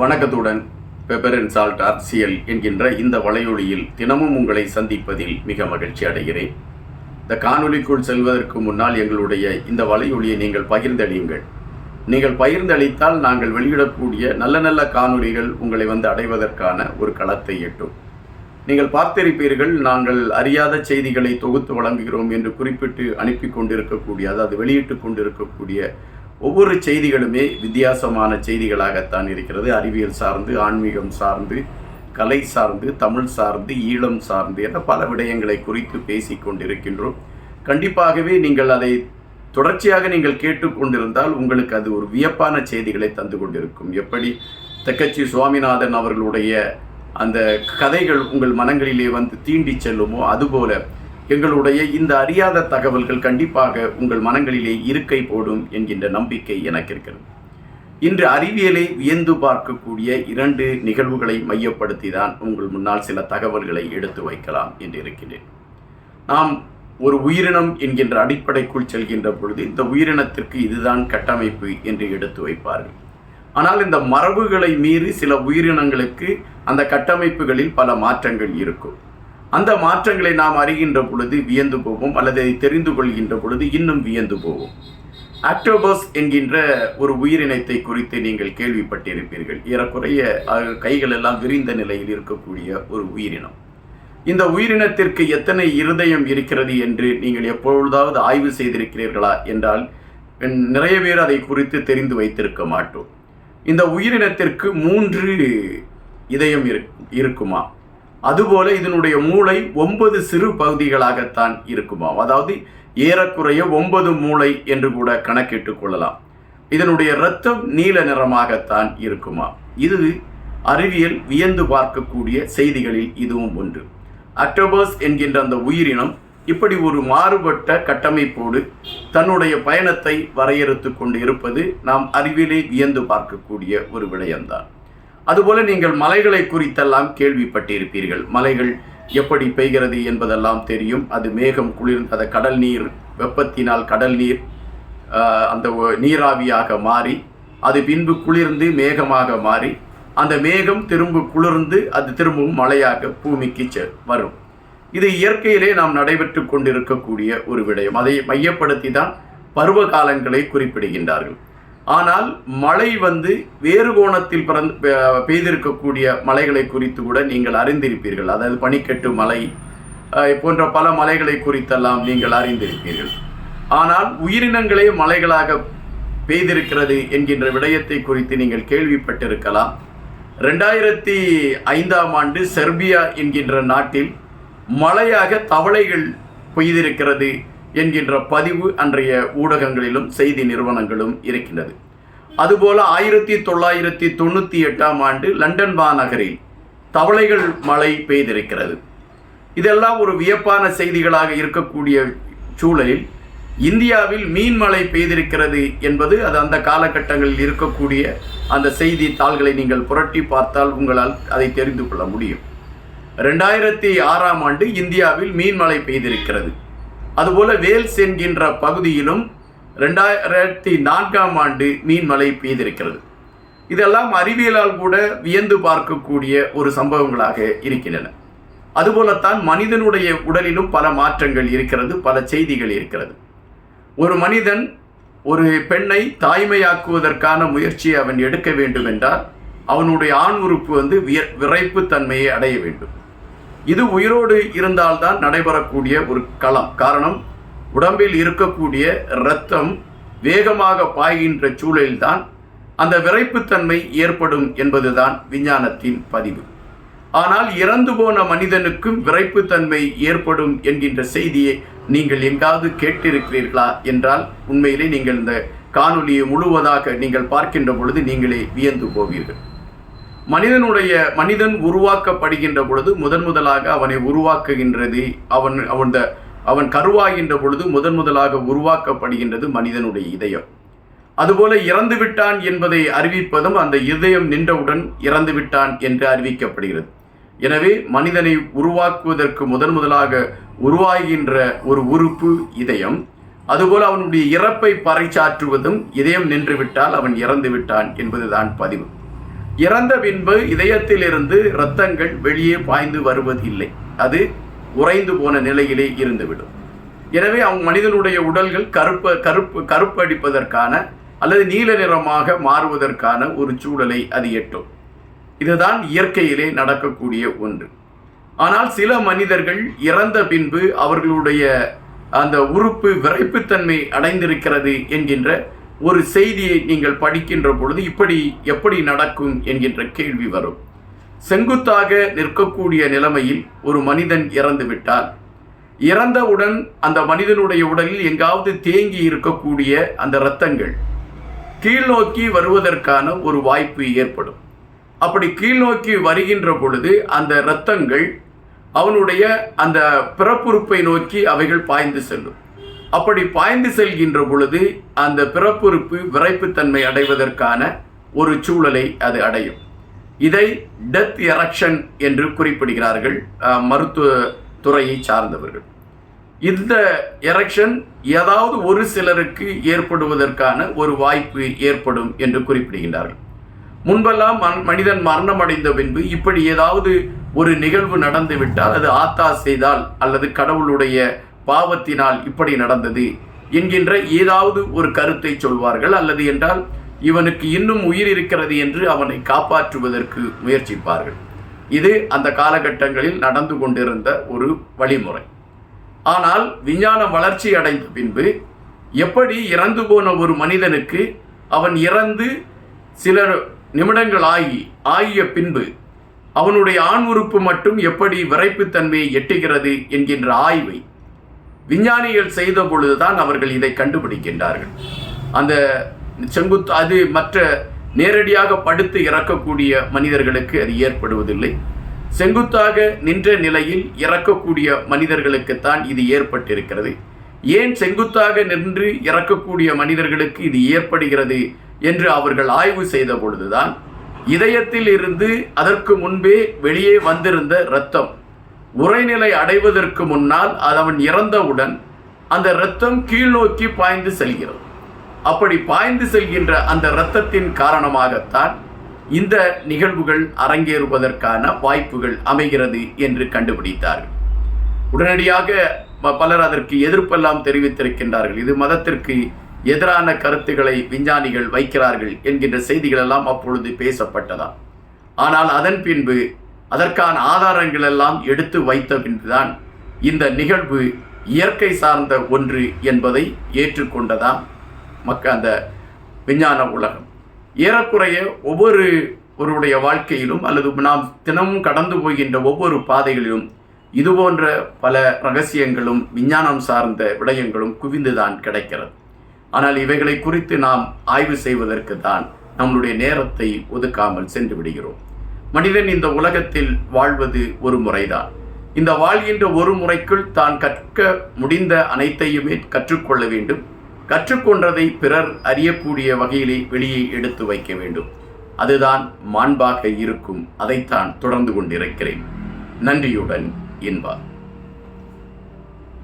வணக்கத்துடன் pepper and salt அரசியல் என்கின்ற இந்த வலையொலியில் தினமும் உங்களை சந்திப்பதில் மிக மகிழ்ச்சி அடைகிறேன். இந்த காணொலிக்குள் செல்வதற்கு முன்னால் எங்களுடைய இந்த வலையொலியை நீங்கள் பகிர்ந்தளியுங்கள். நீங்கள் பகிர்ந்தளித்தால் நாங்கள் வெளியிடக்கூடிய நல்ல நல்ல காணொலிகள் உங்களை அடைவதற்கான ஒரு களத்தை எட்டும். நீங்கள் பார்த்திருப்பீர்கள், நாங்கள் அறியாத செய்திகளை தொகுத்து வழங்குகிறோம் என்று குறிப்பிட்டு அனுப்பி கொண்டிருக்கக்கூடிய, அதாவது வெளியிட்டு கொண்டிருக்கக்கூடிய ஒவ்வொரு செய்திகளுமே வித்தியாசமான செய்திகளாகத்தான் இருக்கிறது. அறிவியல் சார்ந்து, ஆன்மீகம் சார்ந்து, கலை சார்ந்து, தமிழ் சார்ந்து, ஈழம் சார்ந்து என பல விடயங்களை குறித்து பேசிக் கொண்டிருக்கின்றோம். கண்டிப்பாகவே நீங்கள் அதை தொடர்ச்சியாக நீங்கள் கேட்டுக்கொண்டிருந்தால் உங்களுக்கு அது ஒரு வியப்பான செய்திகளை தந்து கொண்டிருக்கும். எப்படி தெக்கச்சி சுவாமிநாதன் அவர்களுடைய அந்த கதைகள் உங்கள் மனங்களிலே தீண்டி செல்லுமோ, அதுபோல எங்களுடைய இந்த அறியாத தகவல்கள் கண்டிப்பாக உங்கள் மனங்களிலே இருக்கை போடும் என்கின்ற நம்பிக்கை எனக்கு இருக்கிறது. இன்று அறிவியலை வியந்து பார்க்கக்கூடிய 2 நிகழ்வுகளை மையப்படுத்தி தான் உங்கள் முன்னால் சில தகவல்களை எடுத்து வைக்கலாம் என்று இருக்கின்றேன். நாம் ஒரு உயிரினம் என்கின்ற அடிப்படைக்குள் செல்கின்ற பொழுது இந்த உயிரினத்திற்கு இதுதான் கட்டமைப்பு என்று எடுத்து வைப்பார்கள். ஆனால் இந்த மரபுகளை மீறி சில உயிரினங்களுக்கு அந்த கட்டமைப்புகளில் பல மாற்றங்கள் இருக்கும். அந்த மாற்றங்களை நாம் அறிகின்ற பொழுது வியந்து போவோம், அல்லது தெரிந்து கொள்கின்ற பொழுது இன்னும் வியந்து போவோம். ஆக்டோபஸ் என்கின்ற ஒரு உயிரினத்தை குறித்து நீங்கள் கேள்விப்பட்டிருப்பீர்கள். ஏறக்குறைய கைகள் எல்லாம் விரிந்த நிலையில் இருக்கக்கூடிய ஒரு உயிரினம். இந்த உயிரினத்திற்கு எத்தனை இருதயம் இருக்கிறது என்று நீங்கள் எப்பொழுதாவது ஆய்வு செய்திருக்கிறீர்களா என்றால் நிறைய பேர் அதை குறித்து தெரிந்து வைத்திருக்க மாட்டோம். இந்த உயிரினத்திற்கு 3 இதயம் இருக்குமா? அதுபோல இதனுடைய மூளை 9 சிறு பகுதிகளாகத்தான் இருக்குமா? அதாவது ஏறக்குறைய 9 மூளை என்று கூட கணக்கிட்டுக் கொள்ளலாம். இதனுடைய இரத்தம் நீல நிறமாகத்தான் இருக்குமா? இது அறிவியல் வியந்து பார்க்கக்கூடிய செய்திகளில் இதுவும் ஒன்று. ஆக்டோபஸ் என்கின்ற அந்த உயிரினம் இப்படி ஒரு மாறுபட்ட கட்டமைப்போடு தன்னுடைய பயணத்தை வரையறுத்து கொண்டு இருப்பது நாம் அறிவியலை வியந்து பார்க்கக்கூடிய ஒரு விடயம்தான். அதுபோல நீங்கள் மலைகளை குறித்தெல்லாம் கேள்விப்பட்டிருப்பீர்கள். மலைகள் எப்படி பெய்கிறது என்பதெல்லாம் தெரியும். அது மேகம் குளிர்ந்து அந்த கடல் நீர் வெப்பத்தினால் கடல் நீர் அந்த நீராவியாக மாறி அது பின்பு குளிர்ந்து மேகமாக மாறி அந்த மேகம் திரும்ப குளிர்ந்து அது திரும்பவும் மழையாக பூமிக்கு வரும். இது இயற்கையிலே நாம் நடைபெற்று கொண்டிருக்கக்கூடிய ஒரு விடயம். அதை மையப்படுத்தி தான் பருவ காலங்களை குறிப்பிடுகின்றார்கள். ஆனால் மழை வேறு கோணத்தில் பெய்திருக்கக்கூடிய மலைகளை குறித்து கூட நீங்கள் அறிந்திருப்பீர்கள். அதாவது பனிக்கட்டு மலை போன்ற பல மலைகளை குறித்தெல்லாம் நீங்கள் அறிந்திருப்பீர்கள். ஆனால் உயிரினங்களே மலைகளாக பெய்திருக்கிறது என்கின்ற விடயத்தை குறித்து நீங்கள் கேள்விப்பட்டிருக்கலாம். 2005ஆம் ஆண்டு செர்பியா என்கின்ற நாட்டில் மழையாக தவளைகள் பெய்திருக்கிறது என்கின்ற பதிவு அன்றைய ஊடகங்களிலும் செய்தி நிறுவனங்களும் இருக்கின்றது. அதுபோல 1998ஆம் ஆண்டு லண்டன் மாநகரில் தவளைகள் மழை பெய்திருக்கிறது. இதெல்லாம் ஒரு வியப்பான செய்திகளாக இருக்கக்கூடிய சூழலில் இந்தியாவில் மீன் மழை பெய்திருக்கிறது என்பது அது அந்த காலகட்டங்களில் இருக்கக்கூடிய அந்த செய்தி தாள்களை நீங்கள் புரட்டி பார்த்தால் உங்களால் அதை தெரிந்து கொள்ள முடியும். 2006ஆம் ஆண்டு இந்தியாவில் மீன் மழை பெய்திருக்கிறது. அதுபோல வேல்ஸ் என்கின்ற பகுதியிலும் 2004ஆம் ஆண்டு மீன் மழை பெய்திருக்கிறது. இதெல்லாம் அறிவியலால் கூட வியந்து பார்க்கக்கூடிய ஒரு சம்பவங்களாக இருக்கின்றன. அதுபோலத்தான் மனிதனுடைய உடலிலும் பல மாற்றங்கள் இருக்கிறது, பல செய்திகள் இருக்கிறது. ஒரு மனிதன் ஒரு பெண்ணை தாய்மையாக்குவதற்கான முயற்சியை அவன் எடுக்க வேண்டும் என்றால் அவனுடைய ஆண் உறுப்பு விரைப்பு தன்மையை அடைய வேண்டும். இது உயிரோடு இருந்தால்தான் நடைபெறக்கூடிய ஒரு களம். காரணம், உடம்பில் இருக்கக்கூடிய இரத்தம் வேகமாக பாய்கின்ற சூழலில்தான் அந்த விரைப்புத்தன்மை ஏற்படும் என்பதுதான் விஞ்ஞானத்தின் பதிவு. ஆனால் இறந்து போன மனிதனுக்கும் விரைப்புத்தன்மை ஏற்படும் என்கின்ற செய்தியை நீங்கள் எங்காவது கேட்டிருக்கிறீர்களா என்றால் உண்மையிலே நீங்கள் இந்த காணொலியை முழுவதாக நீங்கள் பார்க்கின்ற பொழுது நீங்களே வியந்து போவீர்கள். மனிதன் உருவாக்கப்படுகின்ற பொழுது முதலாக அவனை உருவாக்குகின்றது, அவன் கருவாகின்ற பொழுது முதலாக உருவாக்கப்படுகின்றது மனிதனுடைய இதயம். அதுபோல இறந்து விட்டான் என்பதை அறிவிப்பதும் அந்த இதயம் நின்றவுடன் இறந்து விட்டான் என்று அறிவிக்கப்படுகிறது. எனவே மனிதனை உருவாக்குவதற்கு முதலாக உருவாகின்ற ஒரு உறுப்பு இதயம். அதுபோல அவனுடைய இறப்பை பறைசாற்றுவதும் இதயம் நின்றுவிட்டால் அவன் இறந்து விட்டான் என்பதுதான் பதிவு. இறந்த பின்பு இதயத்திலிருந்து இரத்தங்கள் வெளியே பாய்ந்து வருவதில்லை, அது உறைந்து போன நிலையிலே இருந்துவிடும். எனவே மனிதனுடைய உடல்கள் கருப்படிப்பதற்கான அல்லது நீல நிறமாக மாறுவதற்கான ஒரு சூழலை அது எட்டும். இதுதான் இயற்கையிலே நடக்கக்கூடிய ஒன்று. ஆனால் சில மனிதர்கள் இறந்த பின்பு அவர்களுடைய அந்த உறுப்பு விரைப்புத்தன்மை அடைந்திருக்கிறது என்கின்ற ஒரு செய்தியை நீங்கள் படிக்கின்ற பொழுது எப்படி நடக்கும் என்கின்ற கேள்வி வரும். செங்குத்தாக நிற்கக்கூடிய நிலைமையில் ஒரு மனிதன் இறந்துவிட்டால், இறந்தவுடன் அந்த மனிதனுடைய உடலில் எங்காவது தேங்கி இருக்கக்கூடிய அந்த இரத்தங்கள் கீழ்நோக்கி வருவதற்கான ஒரு வாய்ப்பு ஏற்படும். அப்படி கீழ்நோக்கி வருகின்ற பொழுது அந்த இரத்தங்கள் அவனுடைய அந்த பிறப்புறுப்பை நோக்கி அவைகள் பாய்ந்து செல்லும். அப்படி பாய்ந்து செல்கின்ற பொழுது அந்த பிறப்புறுப்பு விரைப்புத்தன்மை அடைவதற்கான ஒரு சூழலை அது அடையும். இதை டெத் எரக்ஷன் என்று குறிப்பிடுகிறார்கள் மருத்துவ துறையை சார்ந்தவர்கள். இந்த எரக்ஷன் ஏதாவது ஒரு சிலருக்கு ஏற்படுவதற்கான ஒரு வாய்ப்பு ஏற்படும் என்று குறிப்பிடுகின்றார்கள். முன்பெல்லாம் மனிதன் மரணம் அடைந்த பின்பு இப்படி ஏதாவது ஒரு நிகழ்வு நடந்துவிட்டால் அது ஆத்தா செய்தால் அல்லது கடவுளுடைய பாவத்தினால் இப்படி நடந்தது என்கின்ற ஏதாவது ஒரு கருத்தை சொல்வார்கள். அல்லது என்றால் இவனுக்கு இன்னும் உயிர் இருக்கிறது என்று அவனை காப்பாற்றுவதற்கு முயற்சிப்பார்கள். இது அந்த காலகட்டங்களில் நடந்து கொண்டிருந்த ஒரு வழிமுறை. ஆனால் விஞ்ஞானம் வளர்ச்சி அடைந்த பின்பு எப்படி இறந்து போன ஒரு மனிதனுக்கு அவன் இறந்து சில நிமிடங்கள் ஆகிய பின்பு அவனுடைய ஆண் உறுப்பு மட்டும் எப்படி விரைப்புத்தன்மையை எட்டுகிறது என்கின்ற ஆய்வை விஞ்ஞானிகள் செய்த பொழுதுதான் அவர்கள் இதை கண்டுபிடிக்கின்றார்கள். அந்த அது மற்ற நேரடியாக படுத்து இறக்கக்கூடிய மனிதர்களுக்கு அது ஏற்படுவதில்லை. செங்குத்தாக நின்ற நிலையில் இறக்கக்கூடிய மனிதர்களுக்குத்தான் இது ஏற்பட்டிருக்கிறது. ஏன் செங்குத்தாக நின்று இறக்கக்கூடிய மனிதர்களுக்கு இது ஏற்படுகிறது என்று அவர்கள் ஆய்வு செய்த பொழுதுதான் இதயத்தில் இருந்து அதற்கு முன்பே வெளியே வந்திருந்த இரத்தம் உறைநிலை அடைவதற்கு முன்னால் அவன் இறந்தவுடன் அந்த இரத்தம் கீழ்நோக்கி பாய்ந்து செல்கிறது. அப்படி பாய்ந்து செல்கின்ற அந்த இரத்தத்தின் காரணமாகத்தான் இந்த நிகழ்வுகள் அரங்கேறுவதற்கான வாய்ப்புகள் அமைகிறது என்று கண்டுபிடித்தார்கள். உடனடியாக பலர் அதற்கு எதிர்ப்பெல்லாம் தெரிவித்திருக்கின்றார்கள். இது மதத்திற்கு எதிரான கருத்துக்களை விஞ்ஞானிகள் வைக்கிறார்கள் என்கின்ற செய்திகள் எல்லாம் அப்பொழுது பேசப்பட்டதா. ஆனால் அதன் பின்பு அதற்கான ஆதாரங்கள் எல்லாம் எடுத்து வைத்த பின்புதான் இந்த நிகழ்வு இயற்கை சார்ந்த ஒன்று என்பதை ஏற்றுக்கொண்டதாம் அந்த விஞ்ஞான உலகம். ஏறக்குறைய ஒவ்வொருவருடைய வாழ்க்கையிலும் அல்லது நாம் தினமும் கடந்து போகின்ற ஒவ்வொரு பாதைகளிலும் இதுபோன்ற பல ரகசியங்களும் விஞ்ஞானம் சார்ந்த விடயங்களும் குவிந்துதான் கிடைக்கிறது. ஆனால் இவைகளை குறித்து நாம் ஆய்வு செய்வதற்கு தான் நம்முடைய நேரத்தை ஒதுக்காமல் சென்று விடுகிறோம். மனிதன் இந்த உலகத்தில் வாழ்வது ஒரு முறைதான். இந்த வாழ்கின்ற ஒரு முறைக்குள் தான் கற்க முடிந்த அனைத்தையுமே கற்றுக்கொள்ள வேண்டும். கற்றுக்கொண்டதை பிறர் அறியக்கூடிய வகையிலே வெளியே எடுத்து வைக்க வேண்டும். அதுதான் மாண்பாக இருக்கும். அதைத்தான் தொடர்ந்து கொண்டிருக்கிறேன். நன்றியுடன் இன்பா.